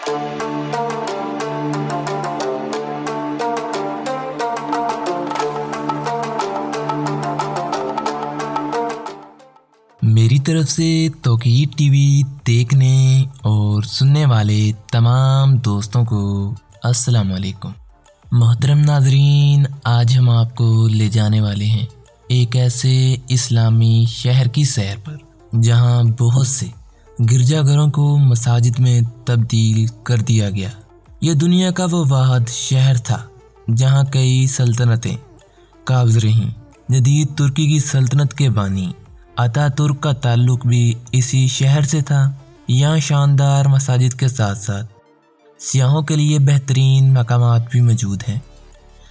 میری طرف سے توقیر ٹی وی دیکھنے اور سننے والے تمام دوستوں کو السلام علیکم۔ محترم ناظرین، آج ہم آپ کو لے جانے والے ہیں ایک ایسے اسلامی شہر کی سیر پر جہاں بہت سے گرجا گھروں کو مساجد میں تبدیل کر دیا گیا۔ یہ دنیا کا وہ واحد شہر تھا جہاں کئی سلطنتیں قابض رہیں۔ جدید ترکی کی سلطنت کے بانی آتا ترک کا تعلق بھی اسی شہر سے تھا۔ یہاں شاندار مساجد کے ساتھ ساتھ سیاحوں کے لیے بہترین مقامات بھی موجود ہیں۔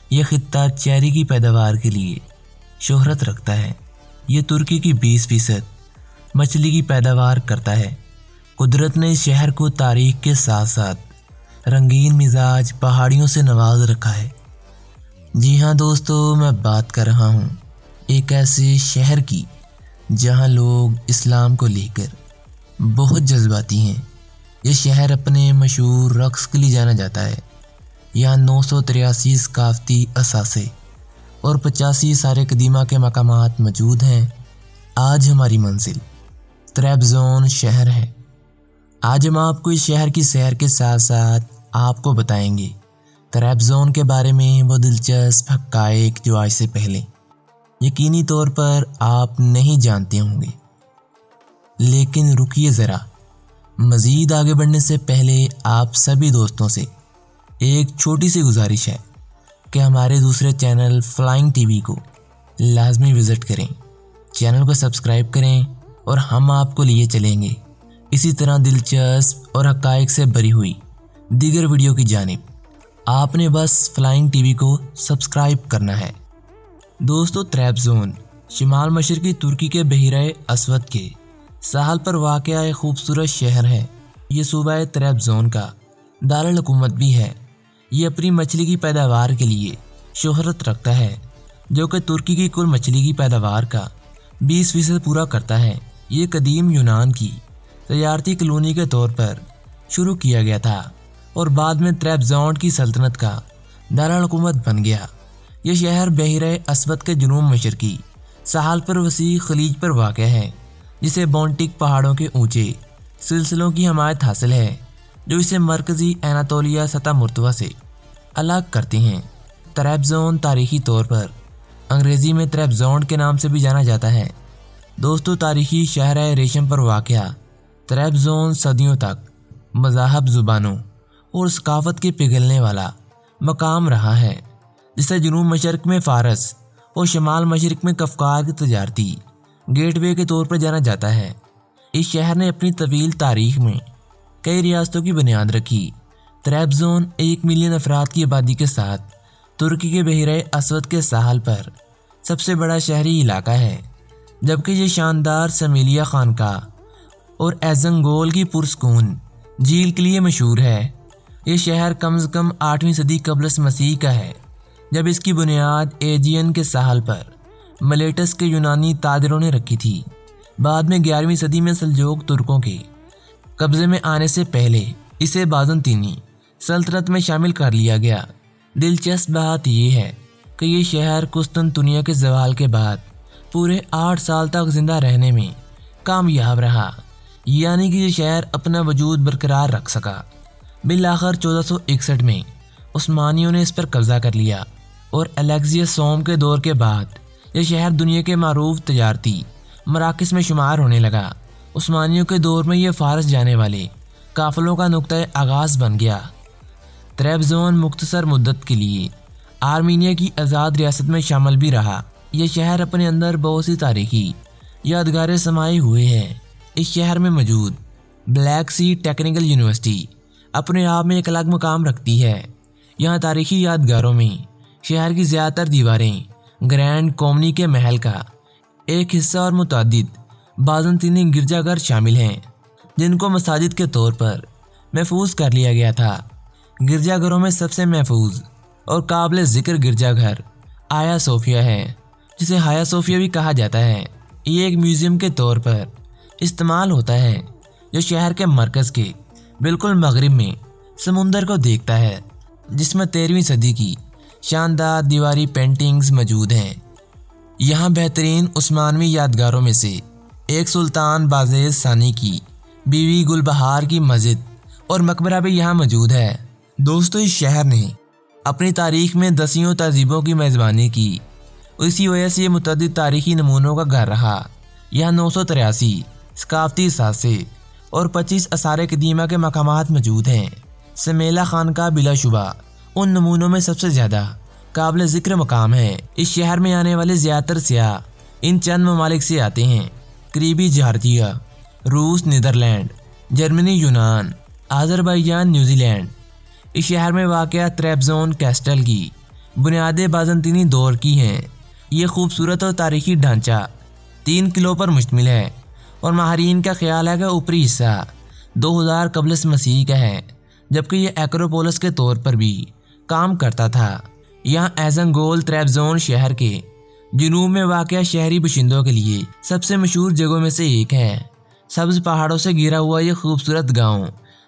یہ خطہ چیری کی پیداوار کے لیے شہرت رکھتا ہے۔ یہ ترکی کی 20% مچھلی کی پیداوار کرتا ہے۔ قدرت نے اس شہر کو تاریخ کے ساتھ ساتھ رنگین مزاج پہاڑیوں سے نواز رکھا ہے۔ جی ہاں دوستو، میں بات کر رہا ہوں ایک ایسے شہر کی جہاں لوگ اسلام کو لے کر بہت جذباتی ہیں۔ یہ شہر اپنے مشہور رقص کے لیے جانا جاتا ہے۔ یہاں 983 ثقافتی اثاثے اور 85 آثار قدیمہ کے مقامات موجود ہیں۔ آج ہماری منزل طرابزون شہر ہے۔ آج ہم آپ کو اس شہر کی سیر کے ساتھ ساتھ آپ کو بتائیں گے طرابزون کے بارے میں وہ دلچسپ حقائق جو آج سے پہلے یقینی طور پر آپ نہیں جانتے ہوں گے۔ لیکن رکیے ذرا، مزید آگے بڑھنے سے پہلے آپ سبھی دوستوں سے ایک چھوٹی سی گزارش ہے کہ ہمارے دوسرے چینل فلائنگ ٹی وی کو لازمی وزٹ کریں، چینل کو سبسکرائب کریں اور ہم آپ کو لیے چلیں گے اسی طرح دلچسپ اور حقائق سے بھری ہوئی دیگر ویڈیو کی جانب۔ آپ نے بس فلائنگ ٹی وی کو سبسکرائب کرنا ہے۔ دوستو، طرابزون شمال مشرقی ترکی کے بحیرہ اسود کے ساحل پر واقع ایک خوبصورت شہر ہے۔ یہ صوبہ طرابزون کا دارالحکومت بھی ہے۔ یہ اپنی مچھلی کی پیداوار کے لیے شہرت رکھتا ہے، جو کہ ترکی کی کل مچھلی کی پیداوار کا 20% پورا کرتا ہے۔ یہ قدیم یونان کی تجارتی کالونی کے طور پر شروع کیا گیا تھا اور بعد میں طرابزون کی سلطنت کا دارالحکومت بن گیا۔ یہ شہر بحیرہ اسود کے جنوب مشرقی ساحل پر وسیع خلیج پر واقع ہے، جسے بونٹک پہاڑوں کے اونچے سلسلوں کی حمایت حاصل ہے، جو اسے مرکزی اناطولیہ سطح مرتفع سے الگ کرتے ہیں۔ طرابزون تاریخی طور پر انگریزی میں طرابزون کے نام سے بھی جانا جاتا ہے۔ دوستو، تاریخی شاہراہ ریشم پر واقع طرابزون صدیوں تک مذاہب، زبانوں اور ثقافت کے پگھلنے والا مقام رہا ہے، جسے جنوب مشرق میں فارس اور شمال مشرق میں قفقاز کے تجارتی گیٹ وے کے طور پر جانا جاتا ہے۔ اس شہر نے اپنی طویل تاریخ میں کئی ریاستوں کی بنیاد رکھی۔ طرابزون 1 ملین افراد کی آبادی کے ساتھ ترکی کے بحیرہ اسود کے ساحل پر سب سے بڑا شہری علاقہ ہے، جبکہ یہ شاندار سمیلیہ خانقاہ اور ایزنگول کی پرسکون جھیل کے لیے مشہور ہے۔ یہ شہر کم از کم 8ویں صدی قبل مسیح کا ہے، جب اس کی بنیاد ایجین کے ساحل پر ملیٹس کے یونانی تاجروں نے رکھی تھی۔ بعد میں 11ویں صدی میں سلجوق ترکوں کے قبضے میں آنے سے پہلے اسے بازنطینی سلطنت میں شامل کر لیا گیا۔ دلچسپ بات یہ ہے کہ یہ شہر قسطنطنیہ کے زوال کے بعد پورے 8 سال تک زندہ رہنے میں کامیاب رہا، یعنی کہ یہ شہر اپنا وجود برقرار رکھ سکا۔ بالآخر 1461 میں عثمانیوں نے اس پر قبضہ کر لیا اور الیگزیس سوم کے دور کے بعد یہ شہر دنیا کے معروف تجارتی مراکز میں شمار ہونے لگا۔ عثمانیوں کے دور میں یہ فارس جانے والے قافلوں کا نقطۂ آغاز بن گیا۔ طرابزون مختصر مدت کے لیے آرمینیا کی آزاد ریاست میں شامل بھی رہا۔ یہ شہر اپنے اندر بہت سی تاریخی یادگاریں سمائے ہوئے ہیں۔ اس شہر میں موجود بلیک سی ٹیکنیکل یونیورسٹی اپنے آپ میں ایک الگ مقام رکھتی ہے۔ یہاں تاریخی یادگاروں میں شہر کی زیادہ تر دیواریں گرینڈ کومنی کے محل کا ایک حصہ اور متعدد بازنطینی گرجا گھر شامل ہیں، جن کو مساجد کے طور پر محفوظ کر لیا گیا تھا۔ گرجا گھروں میں سب سے محفوظ اور قابل ذکر گرجا گھر آیا صوفیہ ہے، جسے ہایا صوفیہ بھی کہا جاتا ہے۔ یہ ایک میوزیم کے طور پر استعمال ہوتا ہے جو شہر کے مرکز کے بالکل مغرب میں سمندر کو دیکھتا ہے جس میں 13ویں صدی کی شاندار دیواری پینٹنگز موجود ہیں۔ یہاں بہترین عثمانوی یادگاروں میں سے ایک سلطان بازیز ثانی کی بیوی گل بہار کی مسجد اور مقبرہ بھی یہاں موجود ہے۔ دوستو، اس شہر نے اپنی تاریخ میں دسیوں تہذیبوں کی میزبانی کی، اسی وجہ سے یہ متعدد تاریخی نمونوں کا گھر رہا۔ یہاں 983 ثقافتی اثاثے اور 25 آثار قدیمہ کے مقامات موجود ہیں۔ سمیلہ خانقاہ بلا شبہ ان نمونوں میں سب سے زیادہ قابل ذکر مقام ہے۔ اس شہر میں آنے والے زیادہ تر سیاح ان چند ممالک سے آتے ہیں: قریبی جارجیا، روس، نیدرلینڈ، جرمنی، یونان، آذربائیجان، نیوزی لینڈ۔ اس شہر میں واقع ٹریبزون کیسٹل کی بنیادیں بازنطینی دور کی ہیں۔ یہ خوبصورت اور تاریخی ڈھانچہ 3 قلعوں پر مشتمل ہے اور ماہرین کا خیال ہے کہ اوپری حصہ 2000 قبل مسیح کا ہے، جبکہ یہ ایکروپولس کے طور پر بھی کام کرتا تھا۔ یہاں ایزنگول ٹریبزون شہر کے جنوب میں واقع شہری باشندوں کے لیے سب سے مشہور جگہوں میں سے ایک ہے۔ سبز پہاڑوں سے گھرا ہوا یہ خوبصورت گاؤں،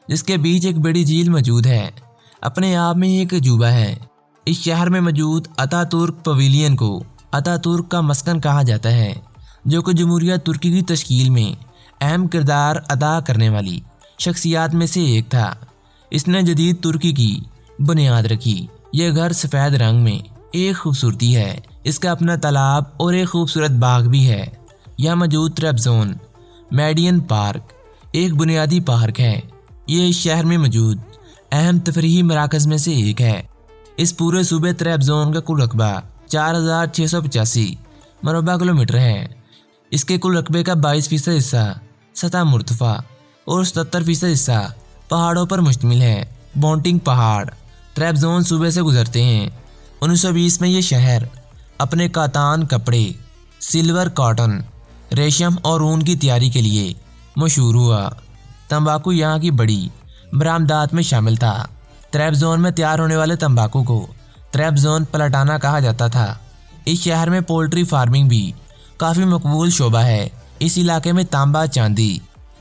جس کے بیچ ایک بڑی جھیل موجود ہے، اپنے آپ میں ایک عجوبہ ہے۔ اس شہر میں موجود اتا ترک پویلین کو اتا ترک کا مسکن کہا جاتا ہے، جو کہ جمہوریہ ترکی کی تشکیل میں اہم کردار ادا کرنے والی شخصیات میں سے ایک تھا۔ اس نے جدید ترکی کی بنیاد رکھی۔ یہ گھر سفید رنگ میں ایک خوبصورتی ہے۔ اس کا اپنا تالاب اور ایک خوبصورت باغ بھی ہے۔ یہاں موجود ٹریبزون میڈین پارک ایک بنیادی پارک ہے۔ یہ اس شہر میں موجود اہم تفریحی مراکز میں سے ایک ہے۔ اس پورے صوبے ٹریبزون کا کل رقبہ 4685 مربع کلومیٹر ہے۔ اس کے کل رقبے کا 22% حصہ سطح مرتفع اور 77% حصہ پہاڑوں پر مشتمل ہے۔ بونٹنگ پہاڑ ٹریبزون صوبے سے گزرتے ہیں۔ 1920 میں یہ شہر اپنے کاتان کپڑے، سلور کاٹن، ریشم اور اون کی تیاری کے لیے مشہور ہوا۔ تمباکو یہاں کی بڑی برآمدات میں شامل تھا۔ ٹریبزون میں تیار ہونے والے تمباکو کو ٹریبزون پلاٹانا کہا جاتا تھا۔ اس شہر میں پولٹری فارمنگ بھی کافی مقبول شعبہ ہے۔ اس علاقے میں تانبا، چاندی،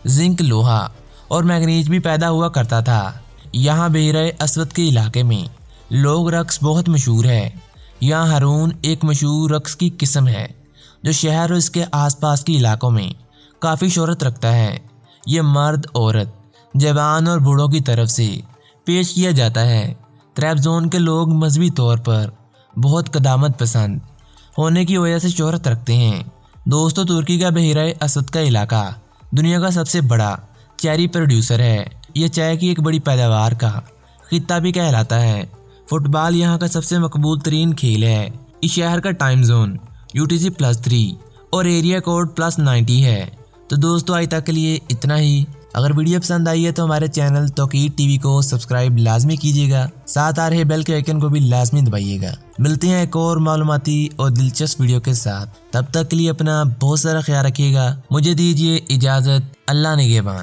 زنک، لوہا اور مینگنیز بھی پیدا ہوا کرتا تھا۔ یہاں بحیرہ اسود کے علاقے میں لوگ رقص بہت مشہور ہے۔ یہاں ہرون ایک مشہور رقص کی قسم ہے جو شہر اور اس کے آس پاس کے علاقوں میں کافی شہرت رکھتا ہے۔ یہ مرد، عورت، جوان اور بوڑھوں کی طرف سے پیش کیا جاتا ہے۔ ٹریبزون کے لوگ مذہبی طور پر بہت قدامت پسند ہونے کی وجہ سے شہرت رکھتے ہیں۔ دوستو، ترکی کا بحیرہ اسود کا علاقہ دنیا کا سب سے بڑا چیری پروڈیوسر ہے۔ یہ چائے کی ایک بڑی پیداوار کا خطہ بھی کہلاتا ہے۔ فٹ بال یہاں کا سب سے مقبول ترین کھیل ہے۔ اس شہر کا ٹائم زون UTC+3 اور ایریا کوڈ +90 ہے۔ تو دوستو، آج تک کے لیے اتنا ہی۔ اگر ویڈیو پسند آئی ہے تو ہمارے چینل توقیر ٹی وی کو سبسکرائب لازمی کیجیے گا، ساتھ آ رہے بیل کے آئیکن کو بھی لازمی دبائیے گا۔ ملتے ہیں ایک اور معلوماتی اور دلچسپ ویڈیو کے ساتھ۔ تب تک کے لیے اپنا بہت سارا خیال رکھیے گا۔ مجھے دیجیے اجازت۔ اللہ نگہبان۔